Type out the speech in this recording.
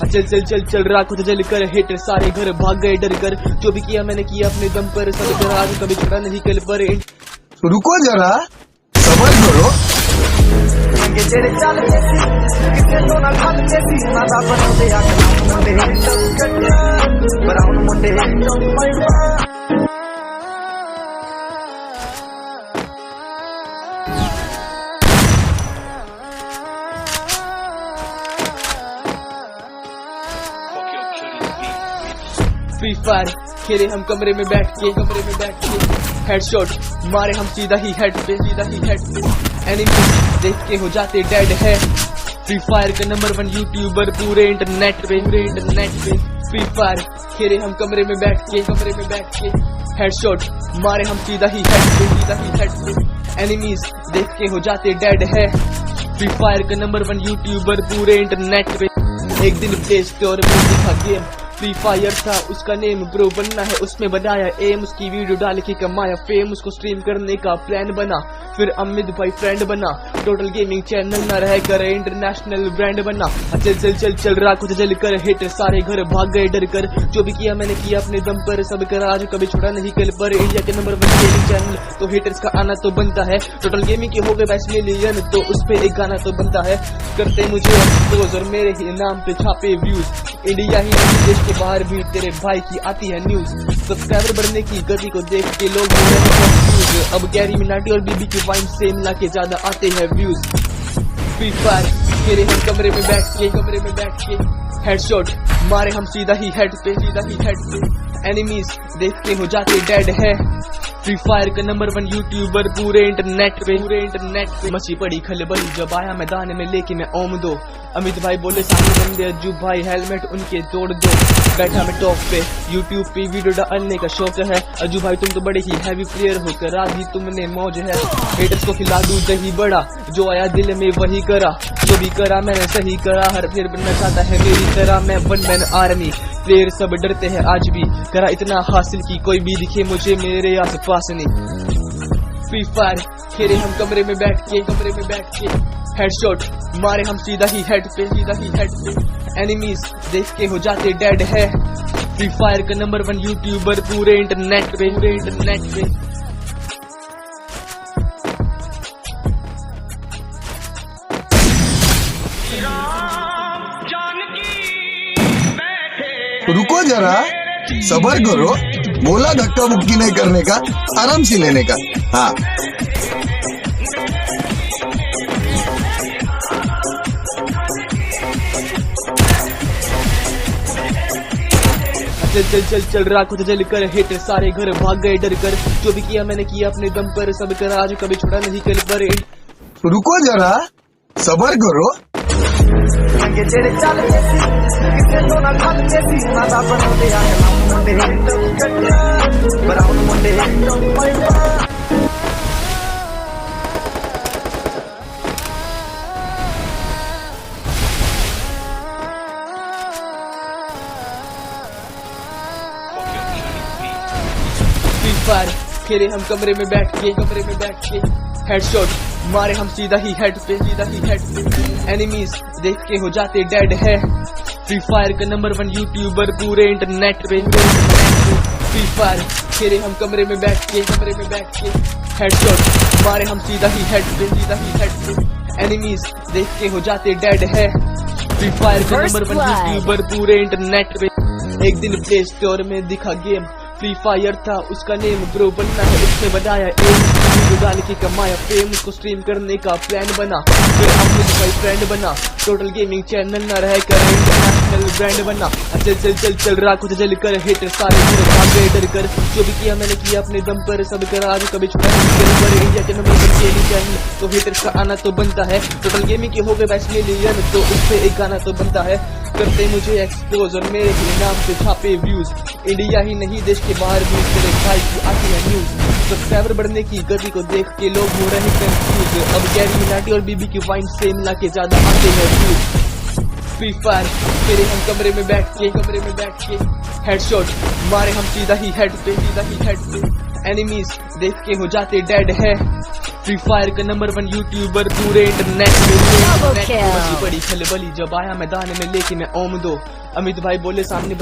चल चल चल चल रहा खुद जल कर हेटर सारे घर भाग गए डर कर। जो भी किया मैंने किया अपने दम पर, सब कर आज कभी छोड़ा नहीं कल पर। रुको जरा सबर करो। फ्री फायर खेले हम कमरे में बैठ के हेडशॉट मारे हम सीधा ही हेड पे एनिमी देख के हो जाते डेड है। फ्री फायर का नंबर 1 यूट्यूबर पूरे इंटरनेट पे फ्री फायर खेले हम कमरे में बैठ के हेडशॉट मारे हम सीधा ही हेड पे एनिमीज देख के हो जाते डेड है। फ्री फायर का नंबर 1 यूट्यूबर पूरे इंटरनेट पे। एक दिन प्ले स्टोर में दिखा गेम फ्री फायर था, उसका नेम प्रो बनना है, उसमें बनाया एम, उसकी वीडियो डाल के कमाया फेम, उसको स्ट्रीम करने का प्लान बना, फिर अमित भाई फ्रेंड बना, टोटल गेमिंग चैनल न रह कर इंटरनेशनल ब्रांड बना। चल चल चल चल रहा खुद जल कर हेटर सारे घर भाग गए डर कर। जो भी किया मैंने किया अपने दम पर, सब कर आज कभी छोड़ा नहीं कल पर। इंडिया के नंबर 1 गेमिंग चैनल तो हेटर्स का आना तो बनता है, टोटल गेमिंग के हो गए 22 मिलियन तो उस पे एक गाना तो बनता है। करते मुझे एक्सपोज और मेरे ही नाम पे छापे व्यूज, इंडिया ही नहीं देश के बाहर भी तेरे भाई की आती है न्यूज। सब्सक्राइबर बढ़ने की गति को देख के लोग कंफ्यूज, अब गैरी मिनाटी और बीबी की वाइन से मिला के ज्यादा आते हैं व्यूज। फ्री फायर खेले हम कमरे में बैठ के हेडशॉट मारे हम सीधा ही हेड पे एनिमीज देख के हो जाते डेड है। फ्री फायर का नंबर 1 यूट्यूबर पूरे इंटरनेट पे मची पड़ी खलबली जब आया मैदान में लेके मैं ओम दो। अमित भाई बोले सामने बंदे अज्जू भाई हेलमेट उनके तोड़ दो। बैठा मैं टॉप पे यूट्यूब पे वीडियो डालने का शौक है, अज्जू भाई तुम तो बड़े ही हैवी प्लेयर हो कर आधी तुमने मौज है। हेटर्स को खिला दूं दही बड़ा, जो आया दिल में वही करा, जो भी करा मैंने सही करा, हर प्लेयर बनना चाहता है मेरी तरह, मैं वन मैन आर्मी। प्लेयर सब डरते हैं आज भी, करा इतना हासिल की कोई भी दिखे मुझे मेरे आस पास नहीं। फ्री फायर खेले हम कमरे में बैठ के हेडशॉट मारे हम सीधा ही हेड पे एनिमीज देख के हो जाते डेड है। फ्री फायर का नंबर 1 यूट्यूबर पूरे इंटरनेट पे रुको जरा सबर करो। बोला धक्का मुक्की नहीं करने का, आराम से लेने का। हाँ चल चल चल चल रहा खुद जल कर हेटर सारे घर भाग गए डर कर। जो भी किया मैंने किया अपने दम पर, सब कर आज कभी छोड़ा नहीं कल पर। रुको जरा सबर करो। फ्री फायर खेले हम कमरे में बैठ के हेडशॉट मारे हम सीधा ही हेड पे एनिमीज देख के हो जाते डेड है। फ्री फायर का नंबर 1 यूट्यूबर पूरे इंटरनेट पे फ्री फायर खेले हम कमरे में बैठ के हेडशॉट मारे हम सीधा ही हेड पे एनिमीज देख के हो जाते डेड है। फ्री फायर का नंबर 1 यूट्यूबर पूरे इंटरनेट पे। एक दिन प्ले स्टोर में दिखा गेम फ्री फायर था, उसका नेम प्रो बनना है, उसने बनाया एम, वीडियो डाल के कमाया फेम, उसको स्ट्रीम करने का प्लान बना, फिर अमित भाई फ्रेंड बना, टोटल गेमिंग चैनल न रह कर इंटरनेशनल ब्रांड बना। चल चल चल चल रहा खुद जल कर हेटर सारे घर भाग गए डर कर। जो भी किया मैंने किया अपने दम पर, सब कर आज कभी छोड़ा नहीं कल पर। इंडिया के नंबर 1 गेमिंग चैनल तो हेटर्स का आना तो बनता है, टोटल गेमिंग के हो गए 22 मिलियन तो उस पे एक गाना तो बनता है। करते मुझे एक्सपोज और मेरे ही नाम पे छापे व्यूज, इंडिया ही नहीं देश के बाहर भी तेरे भाई की आती है न्यूज। सब्सक्राइबर बढ़ने की गति को देख के लोग हो रहे कंफ्यूज, अब गैरी मिनाटी और बीबी की वाइन से मिला के ज्यादा आते हैं व्यूज। फ्री फायर खेले हम कमरे में बैठ के हेडशॉट मारे हम सीधा ही हेड पे एनिमीज देख के हो जाते डेड है। फ्री फायर का नंबर 1 यूट्यूबर पूरे इंटरनेट में। Double kill. बड़ी खलबली जब आया मैदान में लेके मैं ओम दो। अमित भाई बोले सामने